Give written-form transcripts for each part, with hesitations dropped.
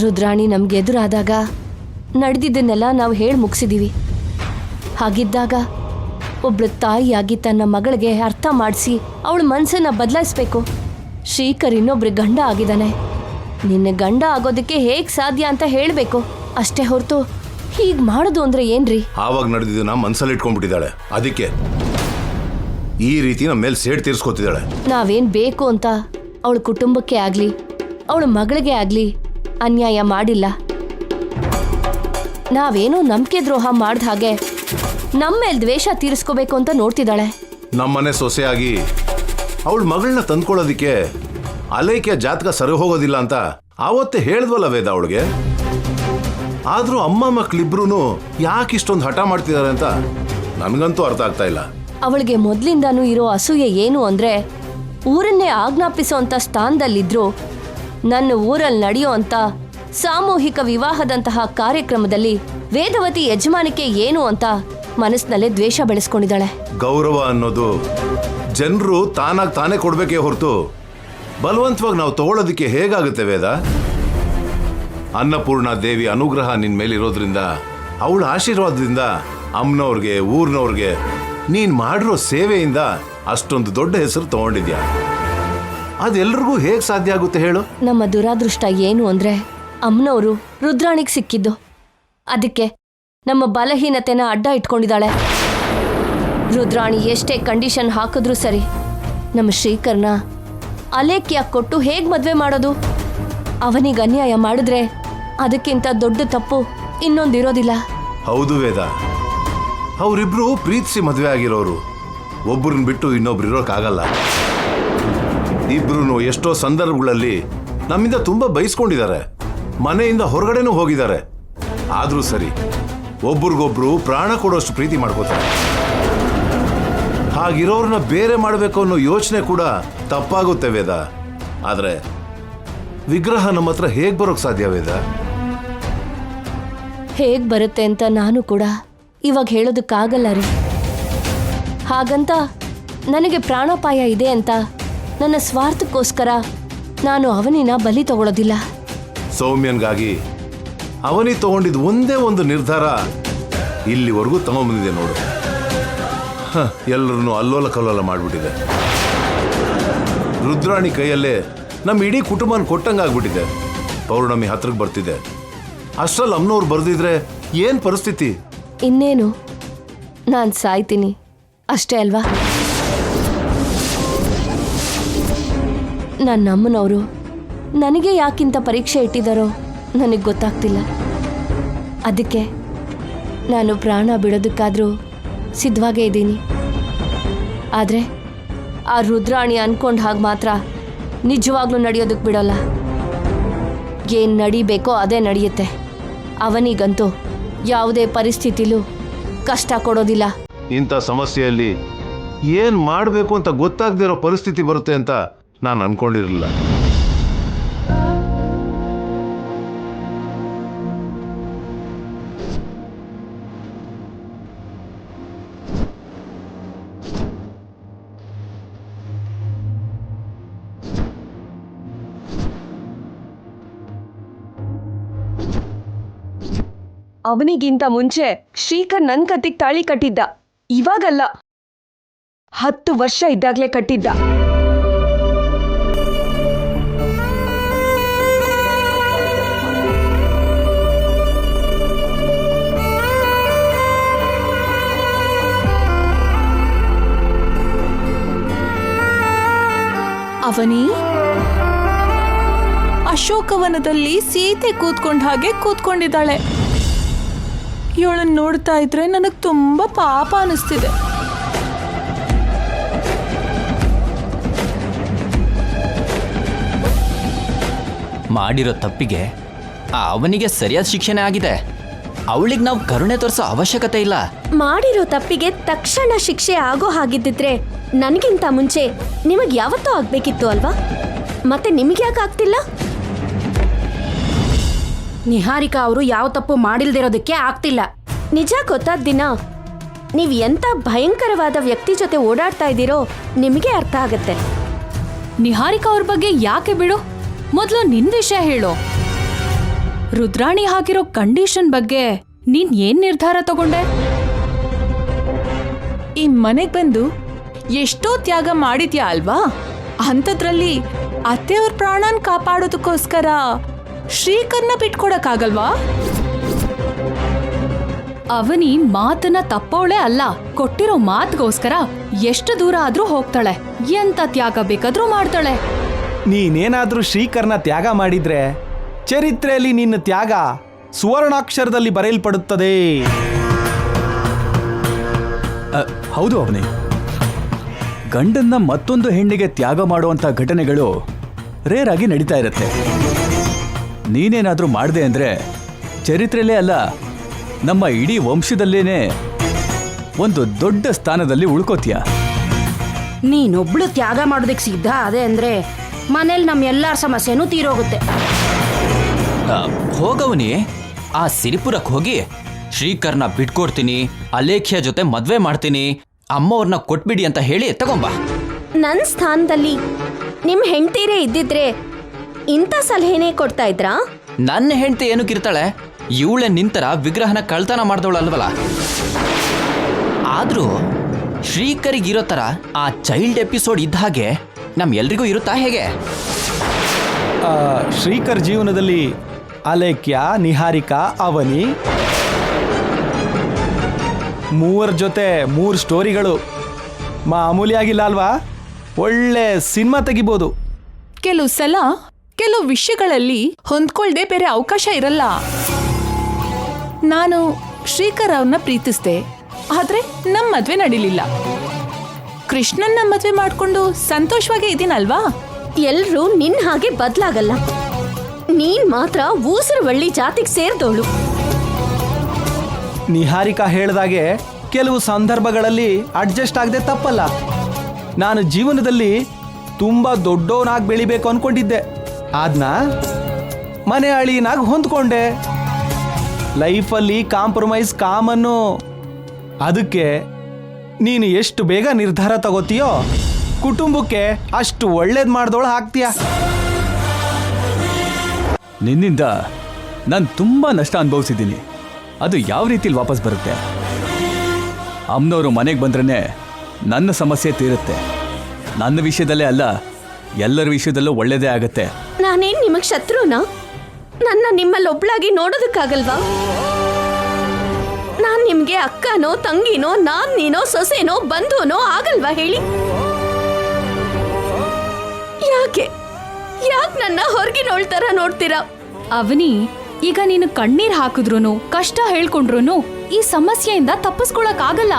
ರುದ್ರಾಣಿ ನಮ್ಗೆ ಎದುರಾದಾಗ ನಡೆದಿದ್ದನ್ನೆಲ್ಲ ನಾವು ಹೇಳಿ ಮುಗಿಸಿದೀವಿ. ಹಾಗಿದ್ದಾಗ ಒಬ್ಳು ತಾಯಿಯಾಗಿ ತನ್ನ ಮಗಳಿಗೆ ಅರ್ಥ ಮಾಡಿಸಿ ಅವಳ ಮನಸ್ಸನ್ನ ಬದಲಾಯಿಸ್ಬೇಕು. ಶ್ರೀಕರ್ ಇನ್ನೊಬ್ರು ಗಂಡ ಆಗಿದ್ದಾನೆ, ನಿನ್ನ ಗಂಡ ಆಗೋದಕ್ಕೆ ಹೇಗೆ ಸಾಧ್ಯ ಅಂತ ಹೇಳಬೇಕು ಅಷ್ಟೇ ಹೊರತು ಹೀಗೆ ಮಾಡೋದು ಅಂದ್ರೆ ಏನ್ರಿ? ಆವಾಗ ನಡೆದಿದ್ದನ್ನ ಮನಸ್ಸಲ್ಲಿ ಇಟ್ಕೊಂಡ್ಬಿಟ್ಟಿದ್ದಾಳೆ, ಅದಕ್ಕೆ ಈ ರೀತಿ ನಮ್ಮ ಮೇಲೆ ಸೇಡ್ ತೀರ್ಸ್ಕೊತಿದ್ದಾಳೆ. ನಾವೇನ್ ಬೇಕು ಅಂತ ಅವಳ ಕುಟುಂಬಕ್ಕೆ ಆಗ್ಲಿ ಅವಳ ಮಗಳಿಗೆ ಆಗ್ಲಿ ಅನ್ಯಾಯ ಮಾಡಿಲ್ಲ. ನಾವೇನೋ ನಂಬಿಕೆ ದ್ರೋಹ ಮಾಡ್ದ ಹಾಗೆ ನಮ್ಮ ಮೇಲೆ ದ್ವೇಷ ತೀರಿಸ್ಕೋಬೇಕು ಅಂತ ನೋಡ್ತಿದ್ದಾಳೆ. ನಮ್ಮನೆ ಸೊಸೆಯಾಗಿ ಅವಳ ಮಗಳನ್ನ ತಂದ್ಕೊಳ್ಳೋದಿಕ್ಕೆ ಅಲೈಕೆ ಜಾತಕ ಸರಿ ಹೋಗೋದಿಲ್ಲ ಅಂತ ಆವತ್ತೇ ಹೇಳಿದ್ವಲ್ಲ ವೇದ ಅವಳಿಗೆ. ಆದ್ರೂ ಅಮ್ಮ ಮಕ್ಳಿಬ್ರು ಯಾಕೆ ಇಷ್ಟೊಂದು ಹಠ ಮಾಡ್ತಿದ್ದಾರೆ ಅಂತ ನನ್ಗಂತೂ ಅರ್ಥ ಆಗ್ತಾ ಇಲ್ಲ. ಅವಳಿಗೆ ಮೊದ್ಲಿಂದಾನು ಇರೋ ಅಸೂಯೆ ಏನು ಅಂದ್ರೆ ಊರನ್ನೇ ಆಜ್ಞಾಪಿಸೋ ಅಂತ ಸ್ಥಾನದಲ್ಲಿದ್ರು ನನ್ನ ಊರಲ್ಲಿ ನಡೆಯೋ ಅಂತ ಸಾಮೂಹಿಕ ವಿವಾಹದಂತಹ ಕಾರ್ಯಕ್ರಮದಲ್ಲಿ ವೇದವತಿ ಯಜಮಾನಿಕೆ ಏನು ಅಂತ ಮನಸ್ಸಿನಲ್ಲೇ ದ್ವೇಷ ಬೆಳೆಸ್ಕೊಂಡಿದ್ದಾಳೆ. ಗೌರವ ಅನ್ನೋದು ಜನರು ತಾನಾಗಿ ತಾನೇ ಕೊಡ್ಬೇಕೇ ಹೊರತು ಬಲವಂತವಾಗಿ ನಾವು ತಗೊಳ್ಳೋದಕ್ಕೆ ಹೇಗಾಗುತ್ತೆ ವೇದ? ಅನ್ನಪೂರ್ಣ ದೇವಿ ಅನುಗ್ರಹ ನಿನ್ ಮೇಲಿರೋದ್ರಿಂದ, ಅವಳ ಆಶೀರ್ವಾದದಿಂದ ಅಮ್ಮನವ್ರಿಗೆ ಊರ್ನವ್ರಿಗೆ ನೀನ್ ಮಾಡಿರೋ ಸೇವೆಯಿಂದ ಅಷ್ಟೊಂದು ದೊಡ್ಡ ಹೆಸರು ತಗೊಂಡಿದ್ಯಾ. ಅದೆಲ್ರಿಗೂ ಹೇಗ್ ಸಾಧ್ಯ ಆಗುತ್ತೆ ಹೇಳು? ನಮ್ಮ ದುರಾದೃಷ್ಟ ಏನು ಅಂದ್ರೆ ಅಮ್ಮನವರು ರುದ್ರಾಣಿಗೆ ಸಿಕ್ಕಿದ್ದು. ಅದಕ್ಕೆ ನಮ್ಮ ಬಲಹೀನತೆನ ಅಡ್ಡ ಇಟ್ಕೊಂಡಿದ್ದಾಳೆ. ರುದ್ರಾಣಿ ಎಷ್ಟೇ ಕಂಡೀಷನ್ ಹಾಕಿದ್ರೂ ಸರಿ, ನಮ್ಮ ಶ್ರೀಕರ್ನ ಅಲೇಖ್ಯಾಗಿ ಕೊಟ್ಟು ಹೇಗ್ ಮದ್ವೆ ಮಾಡೋದು? ಅವನಿಗೆ ಅನ್ಯಾಯ ಮಾಡಿದ್ರೆ ಅದಕ್ಕಿಂತ ದೊಡ್ಡ ತಪ್ಪು ಇನ್ನೊಂದಿರೋದಿಲ್ಲ. ಹೌದು ವೇದ, ಅವರಿಬ್ರು ಪ್ರೀತಿಸಿ ಮದುವೆ ಆಗಿರೋರು, ಒಬ್ಬರನ್ನ ಬಿಟ್ಟು ಇನ್ನೊಬ್ರು ಇರೋಕ್ಕಾಗಲ್ಲ. ಇಬ್ರು ಎಷ್ಟೋ ಸಂದರ್ಭಗಳಲ್ಲಿ ನಮ್ಮಿಂದ ತುಂಬಾ ಬಯಸ್ಕೊಂಡಿದ್ದಾರೆ, ಮನೆಯಿಂದ ಹೊರಗಡೆನೂ ಹೋಗಿದ್ದಾರೆ. ಆದ್ರೂ ಸರಿ, ಒಬ್ರಿಗೊಬ್ರು ಪ್ರಾಣ ಕೊಡೋಷ್ಟು ಪ್ರೀತಿ ಮಾಡ್ಕೋತಾರೆ. ಹಾಗಿರೋರನ್ನ ಬೇರೆ ಮಾಡಬೇಕು ಅನ್ನೋ ಯೋಚನೆ ಕೂಡ ತಪ್ಪಾಗುತ್ತೆ ವೇದ. ಆದ್ರೆ ವಿಗ್ರಹ ನಮ್ಮ ಹತ್ರ ಹೇಗ್ ಬರೋಕ್ ಸಾಧ್ಯ ವೇದ? ಹೇಗ್ ಬರುತ್ತೆ ಅಂತ ನಾನು ಕೂಡ ಇವಾಗ ಹೇಳೋದಕ್ಕಾಗಲ್ಲ ರೀ. ಹಾಗಂತ ನನಗೆ ಪ್ರಾಣಾಪಾಯ ಇದೆ ಅಂತ ನನ್ನ ಸ್ವಾರ್ಥಕ್ಕೋಸ್ಕರ ನಾನು ಅವನಿನ ಬಲಿ ತಗೊಳ್ಳೋದಿಲ್ಲ. ಸೌಮ್ಯನ್ಗಾಗಿ ಅವನಿ ತಗೊಂಡಿದ್ ಒಂದೇ ಒಂದು ನಿರ್ಧಾರ ಇಲ್ಲಿವರೆಗೂ ತಗೊಂಡ್ಬಂದಿದೆ ನೋಡು. ಎಲ್ಲರನ್ನು ಅಲ್ಲೋಲ ಕಲ್ಲೋಲ ಮಾಡ್ಬಿಟ್ಟಿದೆ. ರುದ್ರಾಣಿ ಕೈಯಲ್ಲೇ ನಮ್ಮ ಇಡೀ ಕುಟುಂಬನ ಕೊಟ್ಟಂಗಾಗ್ಬಿಟ್ಟಿದೆ. ಪೌರ್ಣಮಿ ಹತ್ರಕ್ಕೆ ಬರ್ತಿದೆ, ಅಷ್ಟ್ರಲ್ಲಿ ಅಮ್ಮನವ್ರು ಬರ್ದಿದ್ರೆ ಏನ್ ಪರಿಸ್ಥಿತಿ? ಇನ್ನೇನು, ನಾನು ಸಾಯ್ತೀನಿ ಅಷ್ಟೇ ಅಲ್ವಾ? ನನ್ನ ಅಮ್ಮನವರು ನನಗೆ ಯಾಕಿಂತ ಪರೀಕ್ಷೆ ಇಟ್ಟಿದ್ದಾರೋ ನನಗೆ ಗೊತ್ತಾಗ್ತಿಲ್ಲ. ಅದಕ್ಕೆ ನಾನು ಪ್ರಾಣ ಬಿಡೋದಕ್ಕಾದ್ರೂ ಸಿದ್ಧವಾಗೇ ಇದ್ದೀನಿ. ಆದರೆ ಆ ರುದ್ರಾಣಿ ಅನ್ಕೊಂಡ ಹಾಗೆ ಮಾತ್ರ ನಿಜವಾಗ್ಲೂ ನಡೆಯೋದಕ್ಕೆ ಬಿಡೋಲ್ಲ. ಏನು ನಡಿಬೇಕೋ ಅದೇ ನಡೆಯುತ್ತೆ. ಅವನಿಗಂತೂ ಯಾವುದೇ ಪರಿಸ್ಥಿತಿಲೂ ಕಷ್ಟ ಕೊಡೋದಿಲ್ಲ. ಇಂಥ ಸಮಸ್ಯೆಯಲ್ಲಿ ಏನ್ ಮಾಡಬೇಕು ಅಂತ ಗೊತ್ತಾಗದಿರೋ ಪರಿಸ್ಥಿತಿ ಬರುತ್ತೆ ಅಂತ ನಾನು ಅನ್ಕೊಂಡಿರಲಿಲ್ಲ. ಅವನಿಗಿಂತ ಮುಂಚೆ ಶ್ರೀಕರ್ ನನ್ ಕತ್ತಿಗೆ ತಾಳಿ ಕಟ್ಟಿದ್ದ. ಇವಾಗಲ್ಲ, 10 ವರ್ಷ ಇದ್ದಾಗ್ಲೇ ಕಟ್ಟಿದ್ದ. ಅವನಿ ಅಶೋಕವನದಲ್ಲಿ ಸೀತೆ ಕೂತ್ಕೊಂಡ ಹಾಗೆ ಕೂತ್ಕೊಂಡಿದ್ದಾಳೆ. ಇವಳನ್ನ ನೋಡ್ತಾ ಇದ್ರೆ ನನಗೆ ತುಂಬಾ ಪಾಪ ಅನಿಸ್ತಿದೆ. ಮಾಡಿರೋ ತಪ್ಪಿಗೆ ಅವನಿಗೆ ಸರಿಯಾದ ಶಿಕ್ಷೆ ಆಗಿದೆ. ಅವಳಿಗೆ ನಾವು ಕರುಣೆ ತೋರಿಸೋ ಅವಶ್ಯಕತೆ ಇಲ್ಲ. ಮಾಡಿರೋ ತಪ್ಪಿಗೆ ತಕ್ಷಣ ಶಿಕ್ಷೆ ಆಗೋ ಹಾಗಿದ್ದಿದ್ರೆ ನನಗಿಂತ ಮುಂಚೆ ನಿಮಗೆ ಯಾವತ್ತೂ ಆಗ್ಬೇಕಿತ್ತು ಅಲ್ವಾ? ಮತ್ತೆ ನಿಮಗೆ ಯಾಕೆ ಆಗ್ತಿಲ್ಲ? ನಿಹಾರಿಕಾ ಅವರು ಯಾವ ತಪ್ಪು ಮಾಡಿಲ್ದಿರೋದಕ್ಕೆ ಆಗ್ತಿಲ್ಲ. ನಿಜ ಗೊತ್ತಾದ ದಿನ ನೀವು ಎಂಥ ಭಯಂಕರವಾದ ವ್ಯಕ್ತಿ ಜೊತೆ ಓಡಾಡ್ತಾ ಇದ್ದೀರೋ ನಿಮಗೆ ಅರ್ಥ ಆಗತ್ತೆ. ನಿಹಾರಿಕಾ ಅವ್ರ ಬಗ್ಗೆ ಯಾಕೆ ಬಿಡು, ಮೊದಲು ನಿನ್ ವಿಷಯ ಹೇಳು. ರುದ್ರಾಣಿ ಹಾಕಿರೋ ಕಂಡೀಷನ್ ಬಗ್ಗೆ ನೀನ್ ಏನ್ ನಿರ್ಧಾರ ತಗೊಂಡೆ? ಈ ಮನೆಗ್ ಬಂದು ಎಷ್ಟೋ ತ್ಯಾಗ ಮಾಡಿದ್ಯಾ ಅಲ್ವಾ? ಅಂಥದ್ರಲ್ಲಿ ಅತ್ತೆಯವ್ರ ಪ್ರಾಣನ್ ಕಾಪಾಡೋದಕ್ಕೋಸ್ಕರ ಶ್ರೀಕರ್ನ ಬಿಟ್ಕೊಡಕ್ಕಾಗಲ್ವಾ? ಅವನಿ ಮಾತನ್ನ ತಪ್ಪವಳೆ ಅಲ್ಲ, ಕೊಟ್ಟಿರೋ ಮಾತ್ಗೋಸ್ಕರ ಎಷ್ಟು ದೂರ ಆದ್ರೂ ಹೋಗ್ತಾಳೆ, ಎಂತ ತ್ಯಾಗ ಬೇಕಾದ್ರೂ ಮಾಡ್ತಾಳೆ. ನೀನೇನಾದ್ರೂ ಶ್ರೀಕರ್ನ ತ್ಯಾಗ ಮಾಡಿದ್ರೆ ಚರಿತ್ರೆಯಲ್ಲಿ ನಿನ್ನ ತ್ಯಾಗ ಸುವರ್ಣಾಕ್ಷರದಲ್ಲಿ ಬರೆಯಲ್ಪಡುತ್ತದೆ. ಹೌದು ಅವನೇ, ಗಂಡನ್ನ ಮತ್ತೊಂದು ಹೆಣ್ಣಿಗೆ ತ್ಯಾಗ ಮಾಡುವಂಥ ಘಟನೆಗಳು ರೇರ್ ಆಗಿ ನಡೀತಾ ಇರುತ್ತೆ. ನೀನೇನಾದ್ರೂ ಮಾಡಿದೆ ಅಂದ್ರೆ ಚರಿತ್ರೆಯಲ್ಲೇ ಅಲ್ಲ, ನಮ್ಮ ಇಡೀ ವಂಶದಲ್ಲೇನೆ ಒಂದು ದೊಡ್ಡ ಸ್ಥಾನದಲ್ಲಿ ಉಳ್ಕೋತೀಯ. ನೀನೊಬ್ಳು ತ್ಯಾಗ ಮಾಡೋದಕ್ಕೆ ಸಿದ್ಧ ಅದೇ ಅಂದ್ರೆ ಮನೇಲಿ ನಮ್ಮ ಎಲ್ಲಾರ ಸಮಸ್ಯೆನೂ ತೀರೋಗುತ್ತೆ. ಹೋಗವನಿ, ಆ ಸಿರಿಪುರಕ್ಕೆ ಹೋಗಿ ಶ್ರೀಕರ್ನ ಬಿಟ್ಕೊಡ್ತೀನಿ, ಅಲೇಖ್ಯ ಜೊತೆ ಮದ್ವೆ ಮಾಡ್ತೀನಿ, ಅಮ್ಮವ್ರನ್ನ ಕೊಟ್ಬಿಡಿ ಅಂತ ಹೇಳಿ ತಗೊಂಬಾ. ನನ್ನ ಸ್ಥಾನದಲ್ಲಿ ನಿಮ್ಮ ಹೆಂಡ್ತೀರೇ ಇದ್ದಿದ್ರೆ ಇಂಥ ಸಲಹೆನೇ ಕೊಡ್ತಾ ಇದ್ರಾ? ನನ್ನ ಹೆಂಡತಿ ಏನಕ್ಕಿರ್ತಾಳೆ? ಇವಳೆ ನಿಂತರ ವಿಗ್ರಹನ ಕಳ್ತನ ಮಾಡ್ದವಳಲ್ವಲ್ಲ. ಆದ್ರೂ ಶ್ರೀಕರಿಗಿರೋ ಥರ ಆ ಚೈಲ್ಡ್ ಎಪಿಸೋಡ್ ಇದ್ದ ಹಾಗೆ ನಮ್ ಎಲ್ರಿಗೂ ಇರುತ್ತಾ ಹೇಗೆ? ಶ್ರೀಕರ್ ಜೀವನದಲ್ಲಿ ಅಲೇಖ್ಯ, ನಿಹಾರಿಕಾ, ಅವನಿ ಮೂವರ ಜೊತೆ 3 ಸ್ಟೋರಿಗಳು ಮಾಮೂಲಿಯಾಗಿಲ್ಲ ಅಲ್ವಾ? ಒಳ್ಳೆ ಸಿನಿಮಾ ತೆಗಿಬೋದು. ಕೆಲವು ಸಲ ಕೆಲವು ವಿಷಯಗಳಲ್ಲಿ ಹೊಂದ್ಕೊಳ್ದೆ ಬೇರೆ ಅವಕಾಶ ಇರಲ್ಲ. ನಾನು ಶ್ರೀಕರ್ ಅವ್ರನ್ನ ಪ್ರೀತಿಸ್ದೆ, ಆದ್ರೆ ನಮ್ಮ ಮದ್ವೆ ನಡೀಲಿಲ್ಲ. ಕೃಷ್ಣನ್ನ ಮದ್ವೆ ಮಾಡ್ಕೊಂಡು ಸಂತೋಷವಾಗಿ ಇದೀನಲ್ವಾ? ಎಲ್ರೂ ನಿನ್ ಹಾಗೆ ಬದ್ಲಾಗಲ್ಲ. ನೀನ್ ಮಾತ್ರ ಊಸರವಳ್ಳಿ ಜಾತಿಗೆ ಸೇರ್ದೋಳು. ನಿಹಾರಿಕಾ ಹೇಳ್ದಾಗೆ ಕೆಲವು ಸಂದರ್ಭಗಳಲ್ಲಿ ಅಡ್ಜಸ್ಟ್ ಆಗದೆ ತಪ್ಪಲ್ಲ. ನಾನು ಜೀವನದಲ್ಲಿ ತುಂಬ ದೊಡ್ಡವನಾಗಿ ಬೆಳಿಬೇಕು ಅನ್ಕೊಂಡಿದ್ದೆ, ಅದನ್ನ ಮನೆ ಅಳಿನಾಗಿ ಹೊಂದ್ಕೊಂಡೆ. ಲೈಫಲ್ಲಿ ಕಾಂಪ್ರಮೈಸ್ ಕಾಮನ್ನು. ಅದಕ್ಕೆ ನೀನು ಎಷ್ಟು ಬೇಗ ನಿರ್ಧಾರ ತಗೋತೀಯೋ ಕುಟುಂಬಕ್ಕೆ ಅಷ್ಟು ಒಳ್ಳೇದು ಮಾಡ್ದೋಳು ಆಗ್ತೀಯ. ನಿನ್ನಿಂದ ನಾನು ತುಂಬ ನಷ್ಟ ಅನುಭವಿಸಿದ್ದೀನಿ. ಅದು ಯಾವ ರೀತಿಲಿ ವಾಪಸ್ ಬರುತ್ತೆ? ಅಮ್ಮನವರು ಮನೆಗೆ ಬಂದ್ರೇ ನನ್ನ ಸಮಸ್ಯೆ ತೀರುತ್ತೆ. ನನ್ನ ವಿಷಯದಲ್ಲೇ ಅಲ್ಲ, ಎಲ್ಲರ ವಿಷಯದಲ್ಲೂ ಒಳ್ಳೇದೇ ಆಗತ್ತೆ. ನಾನೇನ್ ನಿಮಗ್ ಶತ್ರುನಾ? ನನ್ನ ನಿಮ್ಮಲ್ಲಿ ಒಬ್ಳಾಗಿ ನೋಡೋದಕ್ಕಾಗಲ್ವಾ? ನಾನ್ ನಿಮ್ಗೆ ಅಕ್ಕನೋ ತಂಗಿನೋ ನೀನೋ ಸೊಸೆನೋ ಬಂಧುನೋ ಆಗಲ್ವಾ ಹೇಳಿ? ಯಾಕೆ ನನ್ನ ಹೊರಗಿನೋಳ್ ತರ ನೋಡ್ತೀರಾ? ಅವನಿ, ಈಗ ನೀನು ಕಣ್ಣೀರ್ ಹಾಕಿದ್ರುನು ಕಷ್ಟ ಹೇಳ್ಕೊಂಡ್ರುನು ಈ ಸಮಸ್ಯೆಯಿಂದ ತಪ್ಪಿಸ್ಕೊಳಕ್ ಆಗಲ್ಲ.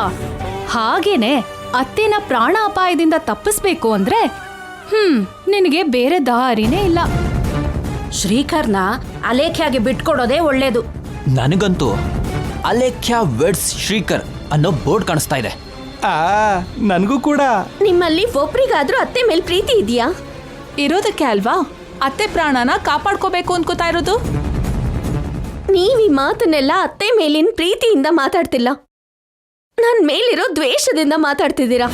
ಹಾಗೇನೆ ಅತ್ತೆನ ಪ್ರಾಣ ಅಪಾಯದಿಂದ ತಪ್ಪಿಸ್ಬೇಕು ಅಂದ್ರೆ ನಿನಗೆ ಬೇರೆ ದಾರಿನೇ ಇಲ್ಲ. ಶ್ರೀಕರ್ನ ಅಲೇಖ್ಯಾಗೆ ಬಿಟ್ಕೊಡೋದೇ ಒಳ್ಳೇದು. ನನಗಂತೂ ಅಲೇಖ್ಯ ವೆಡ್ಸ್ ಶ್ರೀಕರ್ ಅನ್ನೋ ಬೋರ್ಡ್ ಕಾಣಿಸ್ತಾ ಇದೆ. ನನಗೂ ಕೂಡ. ನಿಮ್ಮಲ್ಲಿ ಒಬ್ರಿಗಾದ್ರೂ ಅತ್ತೆ ಮೇಲ್ ಪ್ರೀತಿ ಇದೆಯಾ? ಇರೋದಕ್ಕೆ ಅಲ್ವಾ ಅತ್ತೆ ಪ್ರಾಣನ ಕಾಪಾಡ್ಕೋಬೇಕು ಅನ್ಕೋತಾ ಇರೋದು. ನೀವ್ ಈ ಮಾತನ್ನೆಲ್ಲ ಅತ್ತೆ ಮೇಲಿನ ಪ್ರೀತಿಯಿಂದ ಮಾತಾಡ್ತಿಲ್ಲ, ನನ್ ಮೇಲಿರೋ ದ್ವೇಷದಿಂದ ಮಾತಾಡ್ತಿದ್ದೀರಾ.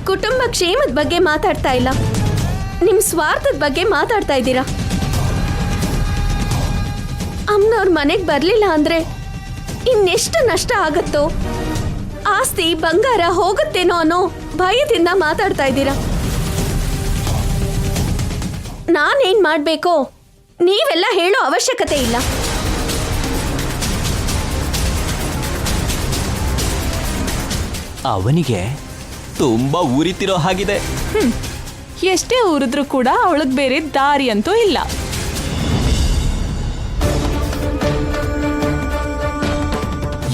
ಕುಟುಂಬ ಕ್ಷೇಮದ ಬಗ್ಗೆ ಮಾತಾಡ್ತಾ ಇಲ್ಲ, ನಿಮ್ ಸ್ವಾರ್ಥದ ಬಗ್ಗೆ ಮಾತಾಡ್ತಾ ಇದ್ದೀರಾ. ಅಮ್ಮನವ್ರ ಮನೆಗ್ ಬರ್ಲಿಲ್ಲ ಅಂದ್ರೆ ಇನ್ನೆಷ್ಟು ನಷ್ಟ ಆಗತ್ತೋ, ಆಸ್ತಿ ಬಂಗಾರ ಹೋಗುತ್ತೇನೋ ಅನ್ನೋ ಭಯದಿಂದ ಮಾತಾಡ್ತಾ ಇದ್ದೀರಾ. ನಾನೇನ್ ಮಾಡ್ಬೇಕೋ ನೀವೆಲ್ಲ ಹೇಳೋ ಅವಶ್ಯಕತೆ ಇಲ್ಲ. ಅವನಿಗೆ ತುಂಬಾ ಉರಿತಿರೋ ಹಾಗಿದೆ. ಎಷ್ಟೇ ಉರಿದ್ರೂ ಕೂಡ ಅವಳಗ್ ಬೇರೆ ದಾರಿ ಅಂತೂ ಇಲ್ಲ.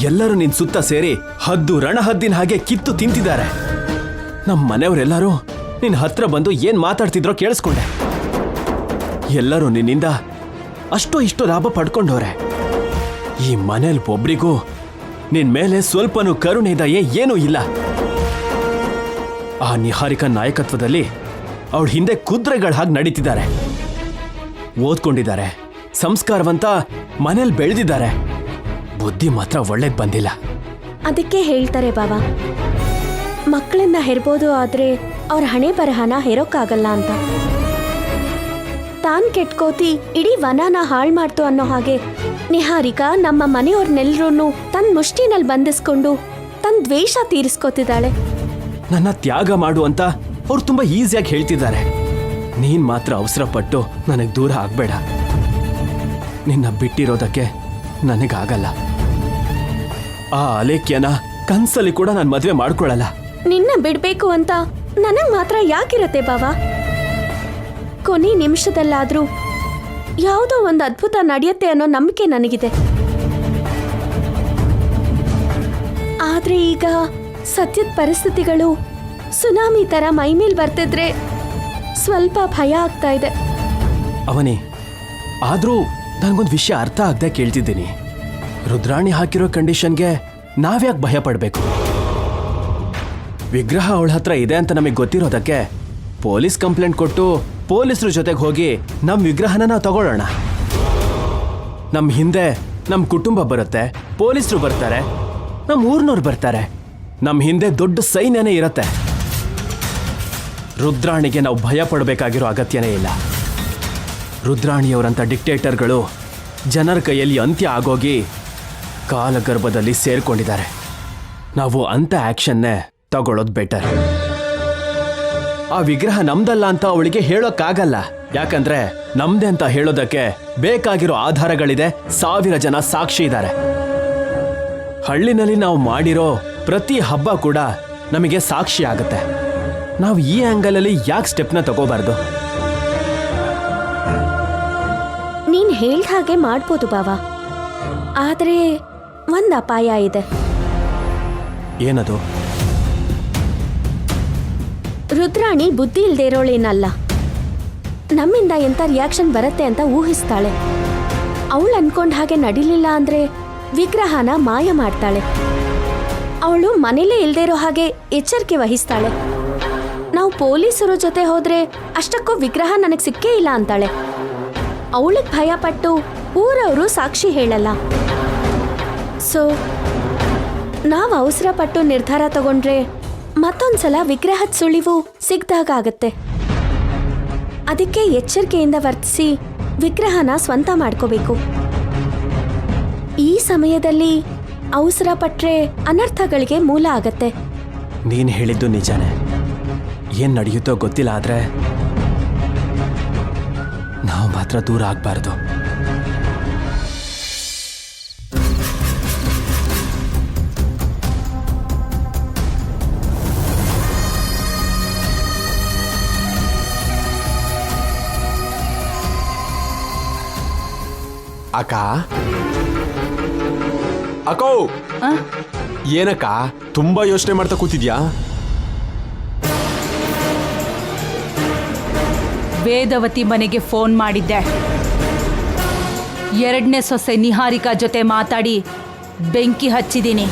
ಎಲ್ಲರೂ ನಿನ್ ಸುತ್ತ ಸೇರಿ ಹದ್ದು ರಣಹದ್ದಿನ ಹಾಗೆ ಕಿತ್ತು ತಿಂತಿದ್ದಾರೆ. ನಮ್ಮ ಮನೆಯವರೆಲ್ಲರೂ ನಿನ್ ಹತ್ರ ಬಂದು ಏನ್ ಮಾತಾಡ್ತಿದ್ರೋ ಕೇಳಿಸ್ಕೊಂಡೆ. ಎಲ್ಲರೂ ನಿನ್ನಿಂದ ಅಷ್ಟೋ ಇಷ್ಟೋ ಲಾಭ ಪಡ್ಕೊಂಡವ್ರೆ. ಈ ಮನೇಲಿ ಒಬ್ರಿಗೂ ನಿನ್ ಮೇಲೆ ಸ್ವಲ್ಪನೂ ಕರುಣೆ ದಯೆ ಏನೂ ಇಲ್ಲ. ಆ ನಿಹಾರಿಕಾ ನಾಯಕತ್ವದಲ್ಲಿ ಅವಳ ಹಿಂದೆ ಕುದುರೆಗಳ ಹಾಗೆ ನಡೀತಿದ್ದಾರೆ. ಓದ್ಕೊಂಡಿದ್ದಾರೆ, ಸಂಸ್ಕಾರವಂತ ಮನೇಲಿ ಬೆಳೆದಿದ್ದಾರೆ. ಬುದ್ಧಿ ಮಾತ್ರ ಒಳ್ಳೇದ್ ಬಂದಿಲ್ಲ. ಅದಕ್ಕೆ ಹೇಳ್ತಾರೆ ಬಾಬಾ, ಮಕ್ಕಳನ್ನ ಹೆರ್ಬೋದು ಆದ್ರೆ ಅವ್ರ ಹಣೆ ಬರಹನ ಹೇರೋಕ್ಕಾಗಲ್ಲ ಅಂತ. ತಾನ್ ಕೆಟ್ಕೋತಿ ಇಡೀ ವನನ ಹಾಳು ಮಾಡ್ತು ಅನ್ನೋ ಹಾಗೆ ನಿಹಾರಿಕಾ ನಮ್ಮ ಮನೆಯವ್ರನ್ನೆಲ್ಲರೂ ತನ್ನ ಮುಷ್ಟಿನಲ್ಲಿ ಬಂಧಿಸ್ಕೊಂಡು ತನ್ನ ದ್ವೇಷ ತೀರಿಸ್ಕೋತಿದ್ದಾಳೆ. ನನ್ನ ತ್ಯಾಗ ಮಾಡು ಅಂತ ಅವ್ರು ತುಂಬಾ ಈಸಿಯಾಗಿ ಹೇಳ್ತಿದ್ದಾರೆ. ನೀನ್ ಮಾತ್ರ ಅವಸರ ಪಟ್ಟು ನನಗೆ ದೂರ ಆಗ್ಬೇಡ. ನಿನ್ನ ಬಿಟ್ಟಿರೋದಕ್ಕೆ ನನಗಾಗಲ್ಲ. ಆ ಅಲೇಖ್ಯನ ಕನ್ಸಲ್ಲಿ ಕೂಡ ನಾನು ಮದುವೆ ಮಾಡ್ಕೊಳ್ಳಲ್ಲ. ನಿನ್ನ ಬಿಡ್ಬೇಕು ಅಂತ ನನಗ್ ಮಾತ್ರ ಯಾಕಿರತ್ತೆ ಬಾವ? ಕೊನೆ ನಿಮಿಷದಲ್ಲಾದ್ರೂ ಯಾವುದೋ ಒಂದು ಅದ್ಭುತ ನಡೆಯುತ್ತೆ ಅನ್ನೋ ನಂಬಿಕೆ ನನಗಿದೆ. ಆದ್ರೆ ಈಗ ಸದ್ಯದ ಪರಿಸ್ಥಿತಿಗಳು ಸುನಾಮಿ ತರ ಮೈಮೇಲ್ ಬರ್ತಿದ್ರೆ ಸ್ವಲ್ಪ ಭಯ ಆಗ್ತಾ ಇದೆ. ಅವನಿ, ಆದ್ರೂ ನನಗೊಂದು ವಿಷಯ ಅರ್ಥ ಆಗದೆ ಕೇಳ್ತಿದ್ದೀನಿ. ರುದ್ರಾಣಿ ಹಾಕಿರೋ ಕಂಡೀಷನ್ಗೆ ನಾವ್ಯಾಕೆ ಭಯ ಪಡ್ಬೇಕು? ವಿಗ್ರಹ ಅವಳ ಹತ್ರ ಇದೆ ಅಂತ ನಮಗೆ ಗೊತ್ತಿರೋದಕ್ಕೆ ಪೊಲೀಸ್ ಕಂಪ್ಲೇಂಟ್ ಕೊಟ್ಟು ಪೊಲೀಸರ ಜೊತೆಗೆ ಹೋಗಿ ನಮ್ಮ ವಿಗ್ರಹನ ನಾವು ತಗೊಳ್ಳೋಣ. ನಮ್ಮ ಹಿಂದೆ ನಮ್ಮ ಕುಟುಂಬ ಬರುತ್ತೆ, ಪೊಲೀಸರು ಬರ್ತಾರೆ, ನಮ್ಮ ಊರ್ನವ್ರು ಬರ್ತಾರೆ, ನಮ್ಮ ಹಿಂದೆ ದೊಡ್ಡ ಸೈನ್ಯನೇ ಇರತ್ತೆ. ರುದ್ರಾಣಿಗೆ ನಾವು ಭಯ ಪಡಬೇಕಾಗಿರೋ ಅಗತ್ಯನೇ ಇಲ್ಲ. ರುದ್ರಾಣಿಯವರಂಥ ಡಿಕ್ಟೇಟರ್ಗಳು ಜನರ ಕೈಯಲ್ಲಿ ಅಂತ್ಯ ಆಗೋಗಿ ಕಾಲಗರ್ಭದಲ್ಲಿ ಸೇರ್ಕೊಂಡಿದ್ದಾರೆ. ನಾವು ಅಂಥ ಆಕ್ಷನ್ನೇ ತಗೊಳ್ಳೋದು ಬೆಟರ್. ಆ ವಿಗ್ರಹ ನಮ್ದಲ್ಲ ಅಂತ ಅವಳಿಗೆ ಹೇಳೋಕ್ಕಾಗಲ್ಲ. ಯಾಕಂದ್ರೆ ನಮ್ದೆ ಅಂತ ಹೇಳೋದಕ್ಕೆ ಬೇಕಾಗಿರೋ ಆಧಾರಗಳಿದೆ. 1000 ಜನ ಸಾಕ್ಷಿ ಇದ್ದಾರೆ. ಹಳ್ಳಿನಲ್ಲಿ ನಾವು ಮಾಡಿರೋ ಪ್ರತಿ ಹಬ್ಬ ಕೂಡ ನಮಗೆ ಸಾಕ್ಷಿ ಆಗುತ್ತೆ. ನಾವು ಈ ಆಂಗಲಲ್ಲಿ ಯಾಕೆ ಸ್ಟೆಪ್ನ ತಗೋಬಾರ್ದು? ನೀನ್ ಹೇಳ್ದ ಹಾಗೆ ಮಾಡ್ಬೋದು ಬಾವ. ಆದ್ರೆ ಒಂದ್ ಅಪಾಯ ಇದೆ. ಏನದು? ರುದ್ರಾಣಿ ಬುದ್ಧಿ ಇಲ್ದೇ ಇರೋಳೇನಲ್ಲ. ನಮ್ಮಿಂದ ಎಂತ ರಿಯಾಕ್ಷನ್ ಬರುತ್ತೆ ಅಂತ ಊಹಿಸ್ತಾಳೆ. ಅವಳು ಅನ್ಕೊಂಡ ಹಾಗೆ ನಡಿಲಿಲ್ಲ ಅಂದ್ರೆ ವಿಗ್ರಹನ ಮಾಯ ಮಾಡ್ತಾಳೆ. ಅವಳು ಮನೇಲೇ ಇಲ್ದೇ ಇರೋ ಹಾಗೆ ಎಚ್ಚರಿಕೆ ವಹಿಸ್ತಾಳೆ. ನಾವು ಪೊಲೀಸರ ಜೊತೆ ಹೋದ್ರೆ ಅಷ್ಟಕ್ಕೂ ವಿಗ್ರಹ ನನಗೆ ಸಿಕ್ಕೇ ಇಲ್ಲ ಅಂತಾಳೆ. ಅವಳಿಗೆ ಭಯ ಪಟ್ಟು ಊರವರು ಸಾಕ್ಷಿ ಹೇಳಲ್ಲ. ಸೊ ನಾವು ಅವಸರ ಪಟ್ಟು ನಿರ್ಧಾರ ತಗೊಂಡ್ರೆ ಮತ್ತೊಂದ್ಸಲ ವಿಗ್ರಹದ ಸುಳಿವು ಸಿಗ್ದಾಗತ್ತೆ. ಅದಕ್ಕೆ ಎಚ್ಚರಿಕೆಯಿಂದ ವರ್ತಿಸಿ ವಿಗ್ರಹನ ಸ್ವಂತ ಮಾಡ್ಕೋಬೇಕು. ಈ ಸಮಯದಲ್ಲಿ ಅವಸರ ಪಟ್ರೆ ಅನರ್ಥಗಳಿಗೆ ಮೂಲ ಆಗತ್ತೆ. ನೀನು ಹೇಳಿದ್ದು ನಿಜಾನೇ. ಏನ್ ನಡೆಯುತ್ತೋ ಗೊತ್ತಿಲ್ಲ, ಆದ್ರೆ ನಾವು ಮಾತ್ರ ದೂರ ಆಗ್ಬಾರ್ದು. ಅಕ್ಕ, ಅಕ್ಕೋ, ಏನಕ್ಕ ತುಂಬಾ ಯೋಚನೆ ಮಾಡ್ತಾ ಕೂತಿದ್ಯಾ? ವೇದವತಿ ಮನೆಗೆ ಫೋನ್ ಮಾಡಿದ್ದೆ. 2ನೇ ಸೊಸೆ ನಿಹಾರಿಕಾ ಜೊತೆ ಮಾತಾಡಿ ಬೆಂಕಿ ಹಚ್ಚಿದ್ದೀನಿ.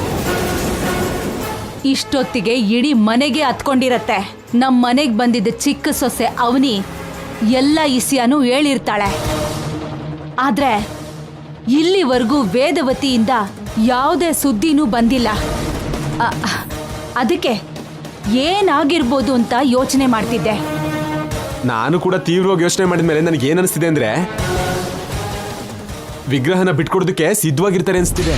ಇಷ್ಟೊತ್ತಿಗೆ ಇಡೀ ಮನೆಗೆ ಹತ್ಕೊಂಡಿರತ್ತೆ. ನಮ್ಮ ಮನೆಗೆ ಬಂದಿದ್ದ ಚಿಕ್ಕ ಸೊಸೆ ಅವನಿ ಎಲ್ಲ ಇಸಿಯಾನು ಹೇಳಿರ್ತಾಳೆ. ಆದ್ರೆ ಇಲ್ಲಿವರೆಗೂ ವೇದವತಿಯಿಂದ ಯಾವುದೇ ಸುದ್ದಿನೂ ಬಂದಿಲ್ಲ. ಅದಕ್ಕೆ ಏನಾಗಿರ್ಬೋದು ಅಂತ ಯೋಚನೆ ಮಾಡ್ತಿದ್ದೆ. ನಾನು ಕೂಡ ತೀವ್ರವಾಗಿ ಯೋಚನೆ ಮಾಡಿದ ಮೇಲೆ ನನಗೆ ಏನ್ ಅನಿಸ್ತಿದೆ ಅಂದ್ರೆ ವಿಗ್ರಹನ ಬಿಟ್ಕೊಡೋದಕ್ಕೆ ಸಿದ್ಧವಾಗಿರ್ತಾರೆ ಅನಿಸ್ತಿದೆ.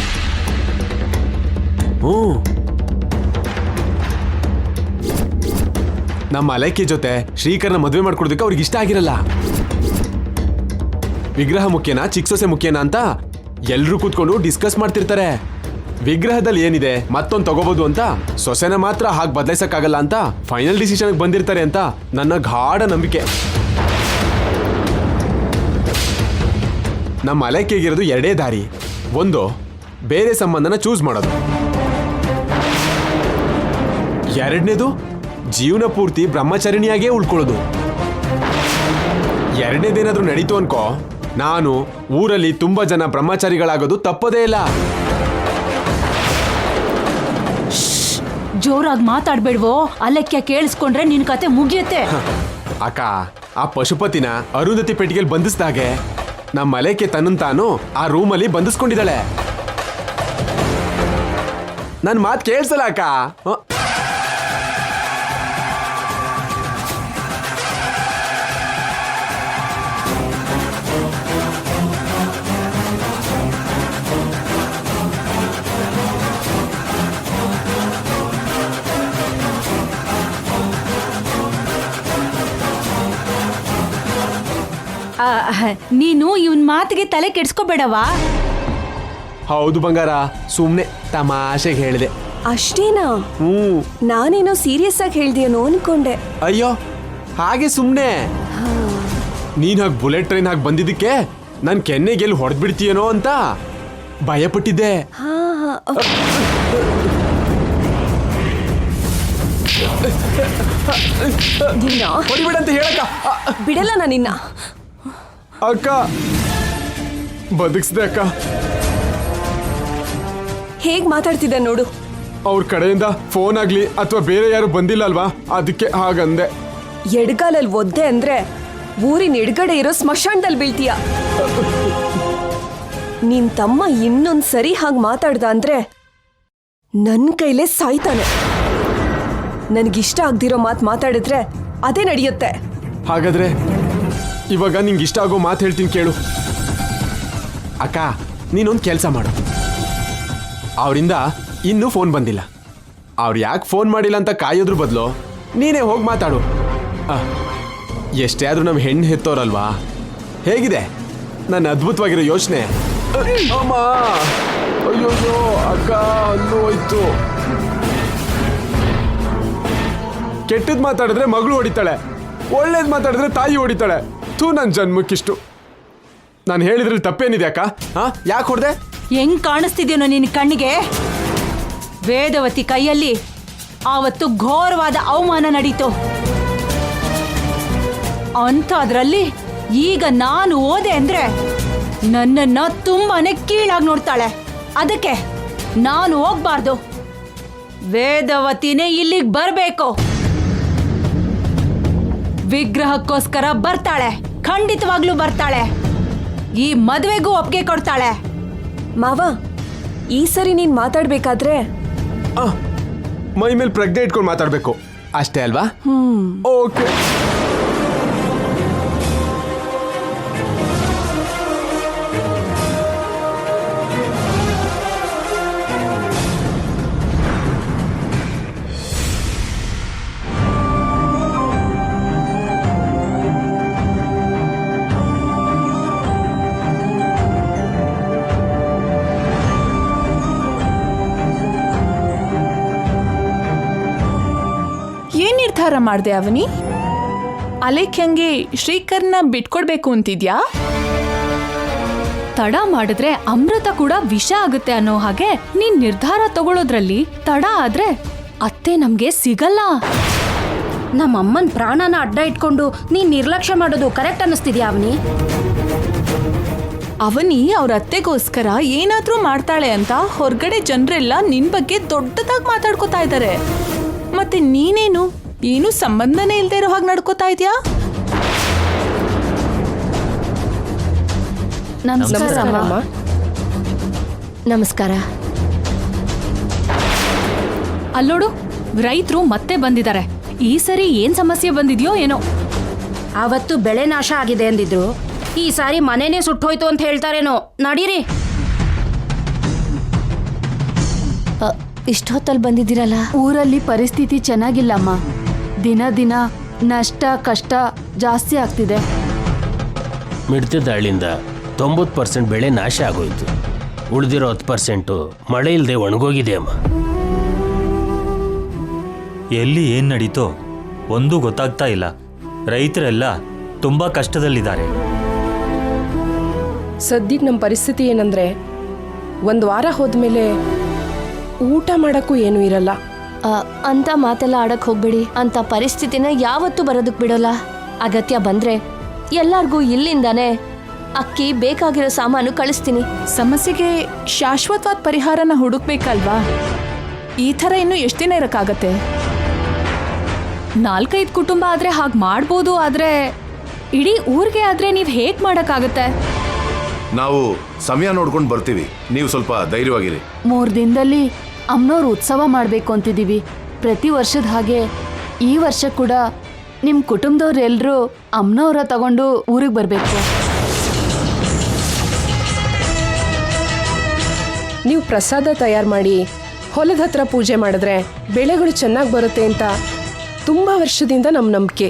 ನಮ್ಮ ಅಲೈಕೆ ಜೊತೆ ಶ್ರೀಕರ್ನ ಮದುವೆ ಮಾಡ್ಕೊಡೋದಕ್ಕೆ ಅವ್ರಿಗೆ ಇಷ್ಟ ಆಗಿರಲ್ಲ. ವಿಗ್ರಹ ಮುಖ್ಯನಾ ಚಿಕ್ಕ ಸೊಸೆ ಮುಖ್ಯನಾ ಅಂತ ಎಲ್ರೂ ಕೂತ್ಕೊಂಡು ಡಿಸ್ಕಸ್ ಮಾಡ್ತಿರ್ತಾರೆ. ವಿಗ್ರಹದಲ್ಲಿ ಏನಿದೆ ಮತ್ತೊಂದು ತಗೋಬಹುದು ಅಂತ, ಸೊಸೆನ ಮಾತ್ರ ಹಾಗೆ ಬದಲಾಯಿಸಕ್ಕಾಗಲ್ಲ ಅಂತ ಫೈನಲ್ ಡಿಸಿಷನ್ಗೆ ಬಂದಿರ್ತಾರೆ ಅಂತ ನನ್ನ ಗಾಢ ನಂಬಿಕೆ. ನಮ್ಮ ಅಲೈಕೆಗಿರೋದು 2 ದಾರಿ. ಒಂದು, ಬೇರೆ ಸಂಬಂಧನ ಚೂಸ್ ಮಾಡೋದು. 2ನೇದು, ಜೀವನ ಪೂರ್ತಿ ಬ್ರಹ್ಮಚಾರಿಣಿಯಾಗೇ ಉಳ್ಕೊಳ್ಳೋದು. 2ನೇದೇನಾದ್ರೂ ನಡೀತು ಅನ್ಕೋ, ನಾನು ಊರಲ್ಲಿ ತುಂಬಾ ಜನ ಬ್ರಹ್ಮಚಾರಿಗಳಾಗೋದು ತಪ್ಪೋದೇ ಇಲ್ಲ. ಜೋರಾಗಿ ಮಾತಾಡ್ಬೇಡ್ವೋ, ಅಲಕ್ಯ ಕೇಳಿಸ್ಕೊಂಡ್ರೆ ನಿನ್ ಕತೆ ಮುಗಿಯತ್ತೆ. ಅಕ್ಕ, ಆ ಪಶುಪತಿನ ಅರುಂಧತಿ ಪೆಟ್ಟಿಗೆಲ್ ಬಂಧಿಸ್ದಾಗೆ ನಮ್ಮ ಅಲೇಕೆ ತನ್ನನ್ ತಾನು ಆ ರೂಮಲ್ಲಿ ಬಂಧಿಸ್ಕೊಂಡಿದ್ದಾಳೆ. ನನ್ ಮಾತು ಕೇಳಿಸಲ್ಲ ಅಕ್ಕ. ನೀನು ಇವನ್ ಮಾತಿಗೆ ತಲೆ ಕೆಡ್ಸ್ಕೋಬೇಡವಾ. ಹೌದು ಬಂಗಾರ, ಸುಮ್ನೆ ತಮಾಷೆಗೆ ಹೇಳಿದೆ. ಅಷ್ಟೇನಾ? ನಾನೇನೋ ಸೀರಿಯಸ್ ಆಗಿ ಹೇಳ್ದೇನೋ ಅನ್ಕೊಂಡೆ. ಅಯ್ಯೋ ಹಾಗೆ ಸುಮ್ನೆ. ನೀನ್ ಹಾಗೆ ಬುಲೆಟ್ ಟ್ರೈನ್ ಹಾಗೆ ಬಂದಿದ್ದಕ್ಕೆ ನನ್ ಕೆನ್ನೆಗೆ ಎಲ್ಲಿ ಹೊಡೆದ್ಬಿಡ್ತೀಯನೋ ಅಂತ ಭಯಪಟ್ಟಿದ್ದೆ. ಹಾ ಹಾ ಹೊಡಿಬೇಡ ಅಂತ ಹೇಳಕ್ಕ. ಬಿಡಲ್ಲ ನಾನಿನ್ನ. ಅಕ್ಕ ಬದುಕ್ಸ್ದೆ ಅಕ್ಕ. ಹೇಗ್ ಮಾತಾಡ್ತಿದ್ದ ನೋಡು. ಅವ್ರ ಕಡೆಯಿಂದ ಫೋನ್ ಆಗ್ಲಿ ಅಥವಾ ಬೇರೆ ಯಾರು ಬಂದಿಲ್ಲ ಅಲ್ವಾ, ಅದಕ್ಕೆ ಹಾಗಂದೆ. ಎಡ್ಗಾಲಲ್ಲಿ ಒದ್ದೆ ಅಂದ್ರೆ ಊರಿನ ಎಡ್ಗಡೆ ಇರೋ ಸ್ಮಶಾನದಲ್ಲಿ ಬೀಳ್ತೀಯ. ನಿನ್ ತಮ್ಮ ಇನ್ನೊಂದ್ ಸರಿ ಹಾಗೆ ಮಾತಾಡ್ದ ಅಂದ್ರೆ ನನ್ ಕೈಲೇ ಸಾಯ್ತಾನೆ. ನನ್ಗಿಷ್ಟ ಆಗ್ದಿರೋ ಮಾತಾಡಿದ್ರೆ ಅದೇ ನಡೆಯುತ್ತೆ. ಹಾಗಾದ್ರೆ ಇವಾಗ ನಿಂಗೆ ಇಷ್ಟ ಆಗೋ ಮಾತು ಹೇಳ್ತೀನಿ ಕೇಳು. ಅಕ್ಕ ನೀನೊಂದು ಕೆಲಸ ಮಾಡು. ಅವರಿಂದ ಇನ್ನೂ ಫೋನ್ ಬಂದಿಲ್ಲ. ಅವ್ರು ಯಾಕೆ ಫೋನ್ ಮಾಡಿಲ್ಲ ಅಂತ ಕಾಯೋದ್ರ ಬದಲು ನೀನೇ ಹೋಗಿ ಮಾತಾಡು. ಎಷ್ಟೇ ಆದ್ರೂ ನಮ್ಮ ಹೆಣ್ಣು ಹೆತ್ತೋರಲ್ವಾ. ಹೇಗಿದೆ ನನ್ನ ಅದ್ಭುತವಾಗಿರೋ ಯೋಚನೆ? ಅಮ್ಮ ಅಯ್ಯೋಯ್ಯೋ ಅಕ್ಕ ಅಲ್ಲೂ ಹೋಯ್ತು. ಕೆಟ್ಟದ್ ಮಾತಾಡಿದ್ರೆ ಮಗಳು ಹೊಡಿತಾಳೆ, ಒಳ್ಳೇದ್ ಮಾತಾಡಿದ್ರೆ ತಾಯಿ ಹೊಡಿತಾಳೆ. ಥೂ ನನ್ನ ಜನ್ಮಕ್ಕಿಷ್ಟು. ನಾನು ಹೇಳಿದ್ರಲ್ಲಿ ತಪ್ಪೇನಿದೆ ಅಕ್ಕ? ಯಾಕೆ ಹೊಡೆದೆ? ಹೆಂಗ್ ಕಾಣಿಸ್ತಿದ್ಯೇನೋ ನಿನ್ನ ಕಣ್ಣಿಗೆ? ವೇದವತಿ ಕೈಯಲ್ಲಿ ಆವತ್ತು ಘೋರವಾದ ಅವಮಾನ ನಡೀತು. ಅಂಥದ್ರಲ್ಲಿ ಈಗ ನಾನು ಓದೆ ಅಂದ್ರೆ ನನ್ನನ್ನ ತುಂಬಾನೇ ಕೀಳಾಗಿ ನೋಡ್ತಾಳೆ. ಅದಕ್ಕೆ ನಾನು ಹೋಗ್ಬಾರ್ದು. ವೇದವತಿನೇ ಇಲ್ಲಿಗೆ ಬರ್ಬೇಕು. ವಿಗ್ರಹಕ್ಕೋಸ್ಕರ ಬರ್ತಾಳೆ, ಖಂಡಿತವಾಗ್ಲೂ ಬರ್ತಾಳೆ. ಈ ಮದುವೆಗೂ ಒಪ್ಪಿಗೆ ಕೊಡ್ತಾಳೆ. ಮಾವ, ಈ ಸರಿ ನೀನ್ ಮಾತಾಡ್ಬೇಕಾದ್ರೆ ಮೈ ಮೇಲೆ ಪ್ರಜ್ಞೆ ಇಟ್ಕೊಂಡು ಮಾತಾಡ್ಬೇಕು ಅಷ್ಟೇ ಅಲ್ವಾ? ಓಕೆ. ಏನ್ ನಿರ್ಧಾರ ಮಾಡ್ದೆ ಅವನಿ? ಅಲೇಖ್ಯಂಗೆ ಶ್ರೀಕರ್ನ ಬಿಟ್ಕೊಡ್ಬೇಕು ಅಂತಿದ್ಯಾ? ತಡ ಮಾಡಿದ್ರೆ ಅಮೃತ ಕೂಡ ವಿಷ ಆಗುತ್ತೆ ಅನ್ನೋ ಹಾಗೆ ನೀನ್ ನಿರ್ಧಾರ ತಗೊಳ್ಳೋದ್ರಲ್ಲಿ ತಡ ಆದ್ರೆ ಅತ್ತೆ ನಮ್ಗೆ ಸಿಗಲ್ಲ. ನಮ್ಮಮ್ಮನ ಪ್ರಾಣನ ಅಡ್ಡ ಇಟ್ಕೊಂಡು ನೀನ್ ನಿರ್ಲಕ್ಷ್ಯ ಮಾಡೋದು ಕರೆಕ್ಟ್ ಅನ್ನಿಸ್ತಿದ್ಯಾ ಅವನಿ? ಅವನಿ ಅವ್ರ ಅತ್ತೆಗೋಸ್ಕರ ಏನಾದ್ರೂ ಮಾಡ್ತಾಳೆ ಅಂತ ಹೊರಗಡೆ ಜನರೆಲ್ಲ ನಿನ್ ಬಗ್ಗೆ ದೊಡ್ಡದಾಗಿ ಮಾತಾಡ್ಕೋತಾ ಇದ್ದಾರೆ. ಮತ್ತೆ ನೀನೇನು ಏನು ಸಂಬಂಧನೇ ಇಲ್ದೇ ಇರೋ ಹಾಗೆ ನಡ್ಕೋತಾ ಇದ್ಯಾ? ನಮಸ್ಕಾರ. ಅಲ್ಲೋಡು, ರೈತರು ಮತ್ತೆ ಬಂದಿದ್ದಾರೆ. ಈ ಸರಿ ಏನ್ ಸಮಸ್ಯೆ ಬಂದಿದ್ಯೋ ಏನೋ. ಅವತ್ತು ಬೆಳೆ ನಾಶ ಆಗಿದೆ ಅಂದಿದ್ರು, ಈ ಸಾರಿ ಮನೆನೇ ಸುಟ್ಟೋಯ್ತು ಅಂತ ಹೇಳ್ತಾರೇನೋ. ನಡೀರಿ. ಇಷ್ಟೊತ್ತಲ್ಲಿ ಬಂದಿದ್ದೀರಲ್ಲ? ಊರಲ್ಲಿ ಪರಿಸ್ಥಿತಿ ಚೆನ್ನಾಗಿಲ್ಲಮ್ಮ. ದಿನ ದಿನ ನಷ್ಟ ಕಷ್ಟ ಜಾಸ್ತಿ ಆಗ್ತಿದೆ. ಮಿಡ್ತ ದಾಳಿಂದ 90% ಬೆಳೆ ನಾಶ ಆಗೋಯ್ತು. ಉಳಿದಿರೋ 10% ಮಳೆ ಇಲ್ಲದೆ ಒಣಗೋಗಿದೆ ಅಮ್ಮ. ಎಲ್ಲಿ ಏನು ನಡೀತೋ ಒಂದೂ ಗೊತ್ತಾಗ್ತಾ ಇಲ್ಲ. ರೈತರೆಲ್ಲ ತುಂಬ ಕಷ್ಟದಲ್ಲಿದ್ದಾರೆ. ಸದ್ಯಕ್ಕೆ ನಮ್ಮ ಪರಿಸ್ಥಿತಿ ಏನಂದ್ರೆ 1 ವಾರ ಹೋದ್ಮೇಲೆ ಊಟ ಮಾಡಕ್ಕೂ ಏನೂ ಇರಲ್ಲ. ಅಂತ ಮಾತೆಲ್ಲ ಆಡಕ್ ಹೋಗ್ಬೇಡಿ. ಅಂತ ಪರಿಸ್ಥಿತಿನ ಯಾವತ್ತೂ ಬರೋದಕ್ ಬಿಡೋಲ್ಲ. ಅಗತ್ಯ ಬಂದ್ರೆ ಎಲ್ಲಾರ್ಗೂ ಇಲ್ಲಿಂದಾನೆ ಅಕ್ಕಿ ಬೇಕಾಗಿರೋ ಸಾಮಾನು ಕಳಿಸ್ತೀನಿ. ಸಮಸ್ಯೆಗೆ ಶಾಶ್ವತವಾದ ಪರಿಹಾರನ ಹುಡುಕ್ಬೇಕಲ್ವಾ? ಈ ಥರ ಇನ್ನು ಎಷ್ಟು ದಿನ ಇರಕ್ಕಾಗತ್ತೆ? 4-5 ಕುಟುಂಬ ಆದ್ರೆ ಹಾಗೆ ಮಾಡ್ಬೋದು. ಆದ್ರೆ ಇಡೀ ಊರಿಗೆ ಆದ್ರೆ ನೀವ್ ಹೇಗ್ ಮಾಡಕ್ಕಾಗತ್ತೆ? ನಾವು ಸಮಯ ನೋಡ್ಕೊಂಡು ಬರ್ತೀವಿ. ನೀವು ಸ್ವಲ್ಪ ಧೈರ್ಯವಾಗಿರಿ. 3 ದಿನದಲ್ಲಿ ಅಮ್ಮನವ್ರು ಉತ್ಸವ ಮಾಡಬೇಕು ಅಂತಿದ್ದೀವಿ. ಪ್ರತಿ ವರ್ಷದ ಹಾಗೆ ಈ ವರ್ಷ ಕೂಡ ನಿಮ್ಮ ಕುಟುಂಬದವ್ರೆಲ್ಲರೂ ಅಮ್ಮನವ್ರ ತಗೊಂಡು ಊರಿಗೆ ಬರಬೇಕು. ನೀವು ಪ್ರಸಾದ ತಯಾರು ಮಾಡಿ ಹೊಲದ ಹತ್ರ ಪೂಜೆ ಮಾಡಿದ್ರೆ ಬೆಳೆಗಳು ಚೆನ್ನಾಗಿ ಬರುತ್ತೆ ಅಂತ ತುಂಬ ವರ್ಷದಿಂದ ನಮ್ಮ ನಂಬಿಕೆ.